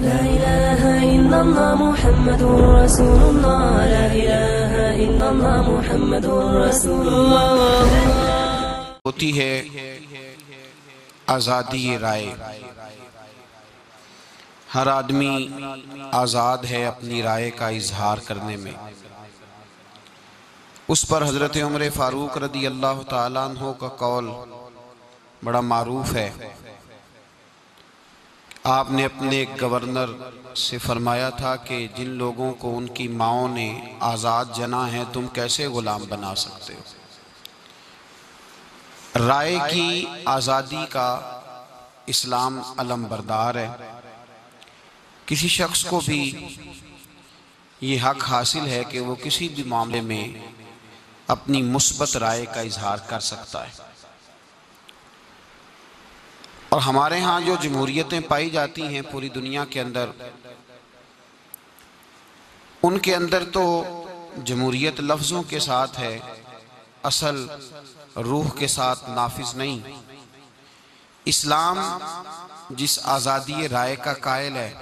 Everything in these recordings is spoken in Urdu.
لا إله إلا الله محمد رسول الله لا إله إلا الله محمد رسول الله ہوتی ہے آزادی رائے۔ ہر آدمی آزاد ہے اپنی رائے کا اظہار کرنے میں۔ اس پر حضرت عمر فاروق رضی اللہ تعالیٰ عنہ کا قول بڑا معروف ہے۔ آپ نے اپنے ایک گورنر سے فرمایا تھا کہ جن لوگوں کو ان کی ماؤں نے آزاد جنا ہے تم کیسے غلام بنا سکتے ہو؟ رائے کی آزادی کا اسلام علم بردار ہے۔ کسی شخص کو بھی یہ حق حاصل ہے کہ وہ کسی بھی معاملے میں اپنی مثبت رائے کا اظہار کر سکتا ہے۔ اور ہمارے ہاں جو جمہوریتیں پائی جاتی ہیں پوری دنیا کے اندر، ان کے اندر تو جمہوریت لفظوں کے ساتھ ہے، اصل روح کے ساتھ نافذ نہیں۔ اسلام جس آزادی رائے کا قائل ہے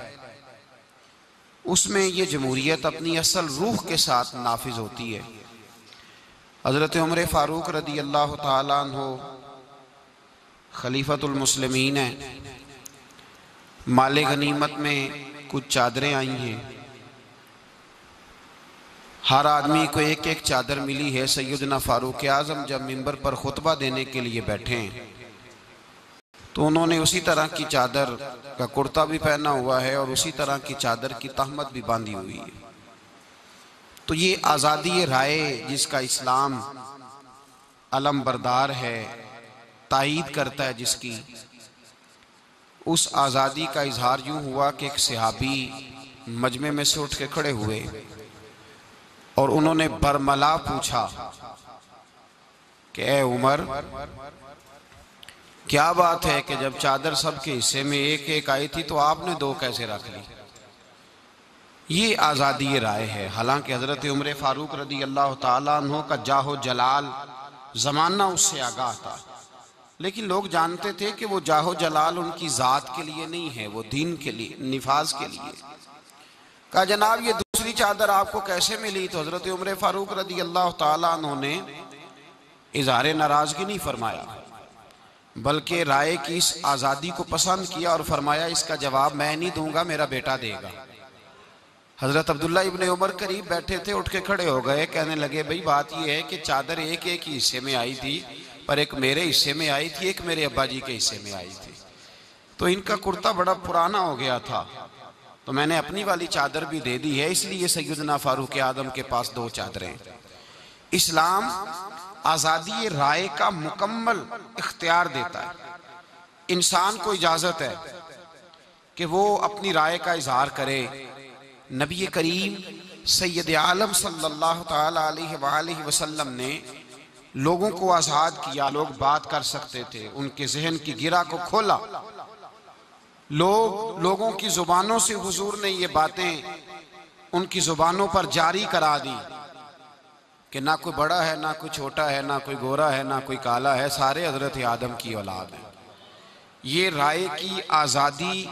اس میں یہ جمہوریت اپنی اصل روح کے ساتھ نافذ ہوتی ہے۔ حضرت عمر فاروق رضی اللہ تعالیٰ عنہ خلیفۃ المسلمین ہیں۔ مال غنیمت میں کچھ چادریں آئی ہیں، ہر آدمی کو ایک ایک چادر ملی ہے۔ سیدنا فاروق اعظم جب منبر پر خطبہ دینے کے لیے بیٹھے ہیں تو انہوں نے اسی طرح کی چادر کا کرتا بھی پہنا ہوا ہے اور اسی طرح کی چادر کی تہمت بھی باندھی ہوئی ہے۔ تو یہ آزادی رائے جس کا اسلام علم بردار ہے، تائید کرتا ہے جس کی، اس آزادی کا اظہار یوں ہوا کہ ایک صحابی مجمع میں سے اٹھ کے کھڑے ہوئے اور انہوں نے برملا پوچھا کہ اے عمر، کیا بات ہے کہ جب چادر سب کے حصے میں ایک ایک آئی تھی تو آپ نے دو کیسے رکھ لی؟ یہ آزادی رائے ہے۔ حالانکہ حضرت عمر فاروق رضی اللہ تعالیٰ عنہ کا جاہ و جلال زمانہ اس سے آگاہ تھا، لیکن لوگ جانتے تھے کہ وہ جاہ و جلال ان کی ذات کے لیے نہیں ہے، وہ دین کے لیے، نفاذ کے لیے۔ کہا جناب یہ دوسری چادر آپ کو کیسے ملی؟ تو حضرت عمر فاروق رضی اللہ تعالیٰ عنہ نے اظہار ناراضگی نہیں فرمایا، بلکہ رائے کی اس آزادی کو پسند کیا اور فرمایا اس کا جواب میں نہیں دوں گا، میرا بیٹا دے گا۔ حضرت عبداللہ ابن عمر قریب بیٹھے تھے، اٹھ کے کھڑے ہو گئے، کہنے لگے بھئی بات یہ ہے کہ چادر ایک ایک ہی حصے میں آئی تھی، پر ایک میرے حصے میں آئی تھی، ایک میرے ابا جی کے حصے میں آئی تھی، تو ان کا کرتا بڑا پرانا ہو گیا تھا تو میں نے اپنی والی چادر بھی دے دی ہے، اس لیے سیدنا فاروق اعظم کے پاس دو چادریں۔ اسلام آزادی رائے کا مکمل اختیار دیتا ہے۔ انسان کو اجازت ہے کہ وہ اپنی رائے کا اظہار کرے۔ نبی کریم سید عالم صلی اللہ تعالیٰ علیہ وآلہ وسلم نے لوگوں کو آزاد کیا، لوگ بات کر سکتے تھے، ان کے ذہن کی گرہ کو کھولا، لوگوں کی زبانوں سے حضور نے یہ باتیں ان کی زبانوں پر جاری کرا دی کہ نہ کوئی بڑا ہے، نہ کوئی چھوٹا ہے، نہ کوئی گورا ہے، نہ کوئی کالا ہے، سارے حضرت آدم کی اولاد ہیں۔ یہ رائے کی آزادی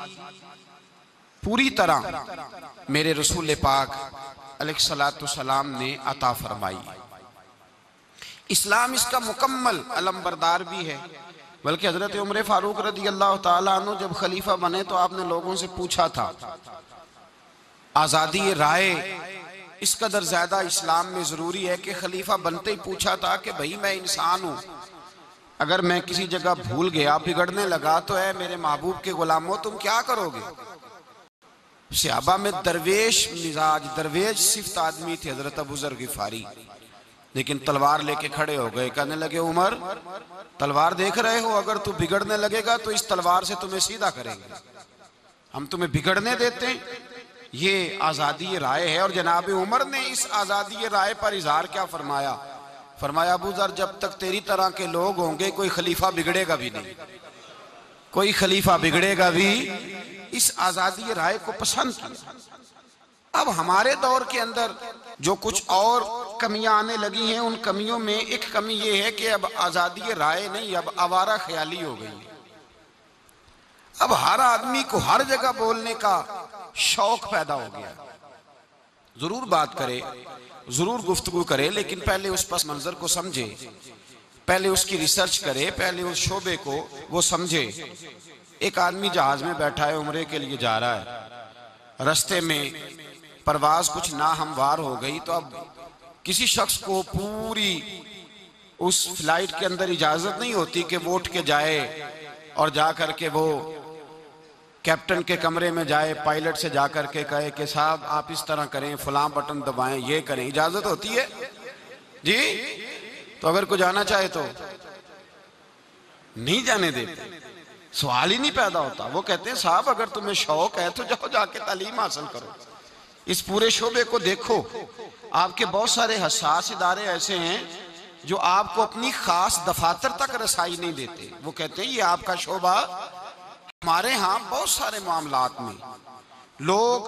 پوری طرح میرے رسول پاک علیہ السلام نے عطا فرمائی۔ اسلام اس کا مکمل علم بردار بھی ہے، بلکہ حضرت عمر فاروق رضی اللہ تعالیٰ عنہ جب خلیفہ بنے تو آپ نے لوگوں سے پوچھا تھا آزادی رائے اس قدر زیادہ اسلام میں ضروری ہے کہ خلیفہ بنتے ہی پوچھا تھا کہ بھئی میں انسان ہوں، اگر میں کسی جگہ بھول گیا، بگڑنے لگا تو اے میرے محبوب کے غلاموں تم کیا کرو گے؟ صحابہ میں درویش مزاج، درویش صفت آدمی تھے حضرت ابو ذر غفاری، لیکن تلوار لے کے کھڑے ہو گئے، کہنے لگے عمر تلوار دیکھ رہے ہو، اگر تو بگڑنے لگے گا تو اس تلوار سے تمہیں سیدھا کریں گے، ہم تمہیں بگڑنے دیتے ہیں؟ یہ آزادی رائے ہے۔ اور جناب عمر نے اس آزادی رائے پر اظہار کیا فرمایا؟ فرمایا ابو ذر جب تک تیری طرح کے لوگ ہوں گے کوئی خلیفہ بگڑے گا بھی نہیں، کوئی خلیفہ بگڑے گا بھی۔ اس آزادی رائے کو پسند کیا۔ اب ہمارے دور کے اندر جو کچھ اور کمیاں آنے لگی ہیں، ان کمیوں میں ایک کمی یہ ہے کہ اب آزادی رائے نہیں، اب آوارہ خیالی ہو گئی۔ اب ہر آدمی کو ہر جگہ بولنے کا شوق پیدا ہو گیا، ضرور بات کرے، ضرور گفتگو کرے، لیکن پہلے اس پس منظر کو سمجھے، پہلے اس کی ریسرچ کرے، پہلے اس شعبے کو وہ سمجھے۔ ایک آدمی جہاز میں بیٹھا ہے، عمرے کے لیے جا رہا ہے، رستے میں پرواز کچھ ناہموار ہو گئی، تو اب کسی شخص کو پوری اس فلائٹ کے اندر اجازت نہیں ہوتی کہ وہ اٹھ کے جائے اور جا کر کے وہ کیپٹن کے کمرے میں جائے، پائلٹ سے جا کر کے کہے کہ صاحب آپ اس طرح کریں، فلاں بٹن دبائیں، یہ کریں۔ اجازت ہوتی ہے جی؟ تو اگر کوئی جانا چاہے تو نہیں جانے دیتے، سوال ہی نہیں پیدا ہوتا۔ وہ کہتے ہیں صاحب اگر تمہیں شوق ہے تو جاؤ، جا کے تعلیم حاصل کرو، اس پورے شعبے کو دیکھو۔ آپ کے بہت سارے حساس ادارے ایسے ہیں جو آپ کو اپنی خاص دفاتر تک رسائی نہیں دیتے۔ وہ کہتے ہیں یہ آپ کا شعبہ۔ ہمارے ہاں بہت سارے معاملات میں لوگ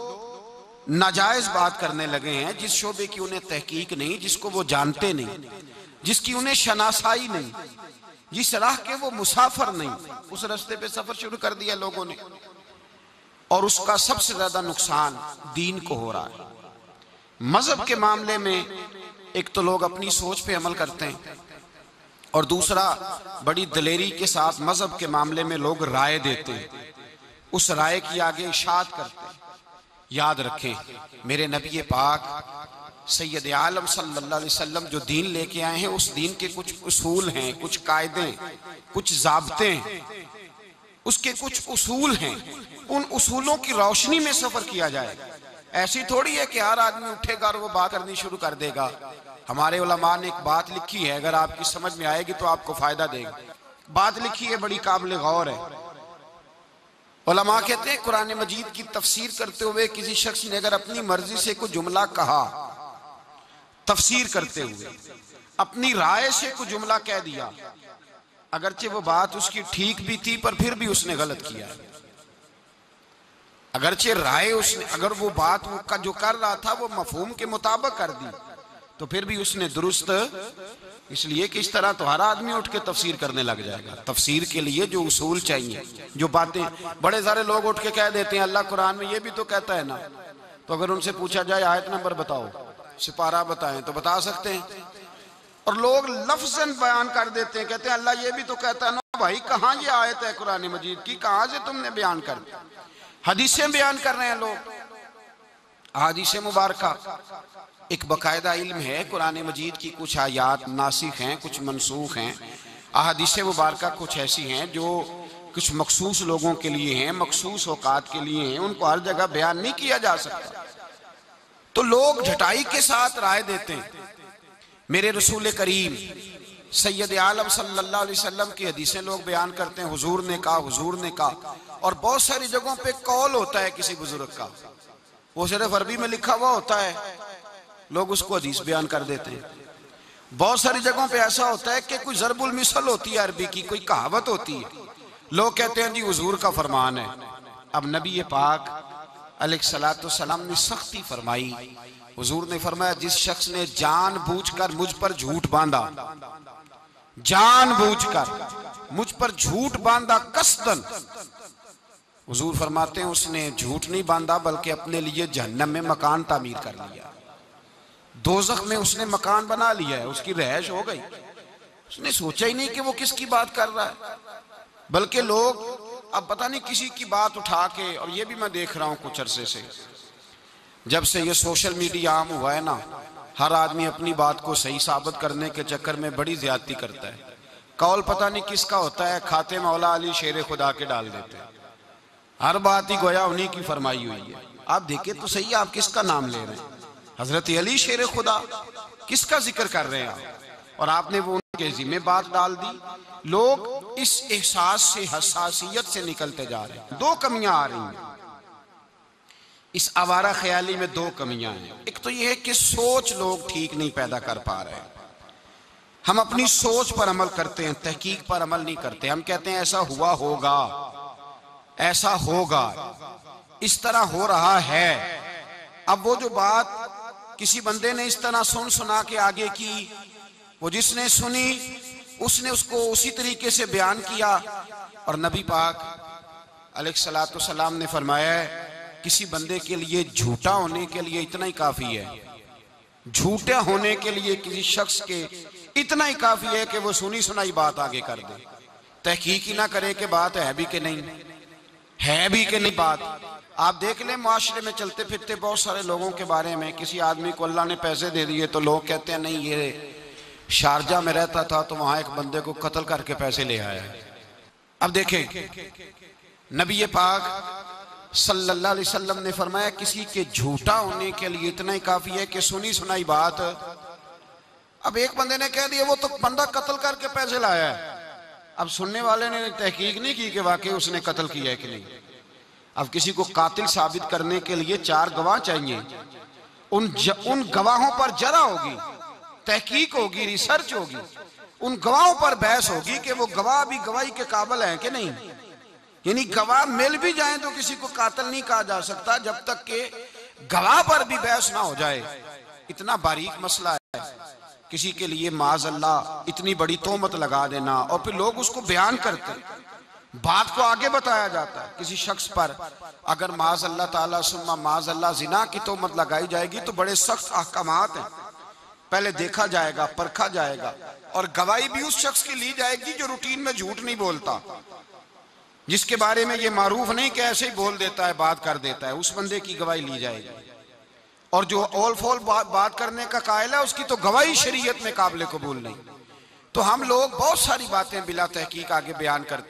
ناجائز بات کرنے لگے ہیں، جس شعبے کی انہیں تحقیق نہیں، جس کو وہ جانتے نہیں، جس کی انہیں شناسائی نہیں، جس راہ کے وہ مسافر نہیں، اس رستے پہ سفر شروع کر دیا لوگوں نے، اور اس کا سب سے زیادہ نقصان دین کو ہو رہا ہے۔ مذہب کے معاملے میں ایک تو لوگ اپنی سوچ پہ عمل کرتے ہیں، اور دوسرا بڑی دلیری کے ساتھ مذہب کے معاملے میں لوگ رائے دیتے ہیں، اس رائے کی آگے اشاعت کرتے ہیں۔ یاد رکھیں میرے نبی پاک سید عالم صلی اللہ علیہ وسلم جو دین لے کے آئے ہیں، اس دین کے کچھ اصول ہیں، کچھ قاعدے، کچھ ضابطے ہیں، اس کے کچھ اصول ہیں، ان اصولوں کی روشنی میں سفر کیا جائے۔ ایسی تھوڑی ہے کہ ہر آدمی اٹھے گا اور وہ بات کرنی شروع کر دے گا۔ ہمارے علماء نے ایک بات لکھی ہے، اگر آپ کی سمجھ میں آئے گی تو آپ کو فائدہ دے گا۔ بات لکھی ہے، بڑی قابل غور ہے۔ علماء کہتے ہیں قرآن مجید کی تفسیر کرتے ہوئے کسی شخص نے اگر اپنی مرضی سے کوئی جملہ کہا، تفسیر کرتے ہوئے اپنی رائے سے کوئی جملہ کہہ دیا، اگرچہ وہ بات اس کی ٹھیک بھی تھی پر پھر بھی اس نے غلط کیا، اگرچہ رائے اس نے، اگر وہ بات کا جو کر رہا تھا وہ مفہوم کے مطابق کر دی تو پھر بھی اس نے درست، اس لیے کہ اس طرح تو ہر آدمی اٹھ کے تفسیر کرنے لگ جائے گا۔ تفسیر کے لیے جو اصول چاہیے، جو باتیں بڑے سارے لوگ اٹھ کے کہہ دیتے ہیں اللہ قرآن میں یہ بھی تو کہتا ہے نا، تو اگر ان سے پوچھا جائے آیت نمبر بتاؤ، سپارہ بتائیں، تو بتا سکتے ہیں، اور لوگ لفظاً بیان کر دیتے ہیں، کہتے ہیں اللہ یہ بھی تو کہتا ہے نا۔ بھائی کہاں یہ آیت ہے قرآن مجید کی، کہاں سے تم نے بیان کر دی؟ حدیثیں بیان کر رہے ہیں لوگ، حدیث مبارکہ ایک باقاعدہ علم ہے۔ قرآن مجید کی کچھ آیات ناسخ ہیں، کچھ منسوخ ہیں۔ احادیث مبارکہ کچھ ایسی ہیں جو کچھ مخصوص لوگوں کے لیے ہیں، مخصوص اوقات کے لیے ہیں، ان کو ہر جگہ بیان نہیں کیا جا سکتا، تو لوگ جھٹائی کے ساتھ رائے دیتے ہیں۔ میرے رسول کریم سید عالم صلی اللہ علیہ وسلم کی حدیثیں لوگ بیان کرتے ہیں، حضور نے کہا، حضور نے کہا، اور بہت ساری جگہوں پہ قول ہوتا ہے کسی بزرگ کا، وہ صرف عربی میں لکھا ہوا ہوتا ہے، لوگ اس کو حدیث بیان کر دیتے ہیں۔ بہت ساری جگہوں پہ ایسا ہوتا ہے کہ کوئی ضرب المثل ہوتی ہے عربی کی، کوئی کہاوت ہوتی ہے، لوگ کہتے ہیں جی حضور کا فرمان ہے۔ اب نبی پاک علیہ الصلوۃ والسلام نے سختی فرمائی، حضور نے فرمایا جس شخص نے جان بوجھ کر مجھ پر جھوٹ باندھا، جان بوجھ کر مجھ پر جھوٹ باندھا قصدن، حضور فرماتے ہیں اس نے جھوٹ نہیں باندھا بلکہ اپنے لیے جہنم میں مکان تعمیر کر لیا، دوزخ میں اس نے مکان بنا لیا ہے، اس کی رہائش ہو گئی، اس نے سوچا ہی نہیں کہ وہ کس کی بات کر رہا ہے۔ بلکہ لوگ اب پتہ نہیں کسی کی بات اٹھا کے، اور یہ بھی میں دیکھ رہا ہوں کچھ عرصے سے، جب سے یہ سوشل میڈیا عام ہوا ہے نا، ہر آدمی اپنی بات کو صحیح ثابت کرنے کے چکر میں بڑی زیادتی کرتا ہے۔ قول پتہ نہیں کس کا ہوتا ہے، کھاتے مولا علی شیر خدا کے ڈال دیتے ہیں، ہر بات ہی گویا انہی کی فرمائی ہوئی ہے۔ آپ دیکھیں تو صحیح آپ کس کا نام لے رہے ہیں، حضرت علی شیر خدا، کس کا ذکر کر رہے ہیں آپ، اور آپ نے وہ ان کے ذمہ بات ڈال دی۔ لوگ اس احساس سے، حساسیت سے نکلتے جا رہے ہیں۔ دو کمیاں آ رہی ہیں اس آوارہ خیالی میں، دو کمیاں ہیں۔ ایک تو یہ ہے کہ سوچ لوگ ٹھیک نہیں پیدا کر پا رہے ہیں، ہم اپنی سوچ پر عمل کرتے ہیں، تحقیق پر عمل نہیں کرتے، ہم کہتے ہیں ایسا ہوا ہوگا، ایسا ہوگا، اس طرح ہو رہا ہے۔ اب وہ جو بات کسی بندے نے اس طرح سنا کے آگے کی، وہ جس نے سنی اس نے اس کو اسی طریقے سے بیان کیا، اور نبی پاک علیہ الصلوۃ والسلام نے فرمایا ہے کسی بندے کے لیے جھوٹا ہونے کے لیے اتنا ہی کافی ہے، جھوٹا ہونے کے لیے کسی شخص کے اتنا ہی کافی ہے کہ وہ سنی سنائی بات آگے کر دے، تحقیق ہی نہ کرے کہ بات ہے بھی کہ نہیں، ہے بھی کہ نہیں بات۔ آپ دیکھ لیں معاشرے میں چلتے پھرتے بہت سارے لوگوں کے بارے میں، کسی آدمی کو اللہ نے پیسے دے دیے تو لوگ کہتے ہیں نہیں یہ شارجہ میں رہتا تھا تو وہاں ایک بندے کو قتل کر کے پیسے لے آیا ہے۔ اب دیکھیں نبی پاک صلی اللہ علیہ وسلم نے فرمایا کسی کے جھوٹا ہونے کے لیے اتنا ہی کافی ہے کہ سنی سنائی بات، اب ایک بندے نے کہہ دیا وہ تو بندہ قتل کر کے پیسے لایا ہے، اب سننے والے نے تحقیق نہیں کی کہ واقعی اس نے قتل کیا ہے کہ نہیں۔ اب کسی کو قاتل ثابت کرنے کے لیے 4 گواہ چاہیے، ان گواہوں پر جرح ہوگی، تحقیق ہوگی، ریسرچ ہوگی، ان گواہوں پر بحث ہوگی کہ وہ گواہ بھی گواہی کے قابل ہیں کہ نہیں۔ یعنی گواہ مل بھی جائیں تو کسی کو قاتل نہیں کہا جا سکتا جب تک کہ گواہ پر بھی بحث نہ ہو جائے۔ اتنا باریک مسئلہ ہے، کسی کے لیے معاذ اللہ اتنی بڑی تہمت لگا دینا اور پھر لوگ اس کو بیان کرتے، بات کو آگے بتایا جاتا ہے۔ کسی شخص پر اگر معاذ اللہ تعالیٰ ثم معاذ اللہ زنا کی تہمت لگائی جائے گی تو بڑے سخت احکامات ہیں، پہلے دیکھا جائے گا، پرکھا جائے گا، اور گواہی بھی اس شخص کی لی جائے گی جو روٹین میں جھوٹ نہیں بولتا، جس کے بارے میں یہ معروف نہیں کہ ایسے ہی بول دیتا ہے، بات کر دیتا ہے، اس بندے کی گواہی لی جائے گی۔ اور جو اول فول بات کرنے کا قائل ہے اس کی تو گواہی شریعت میں قابل قبول نہیں۔ تو ہم لوگ بہت ساری باتیں بلا تحقیق آگے بیان کرتے ہیں۔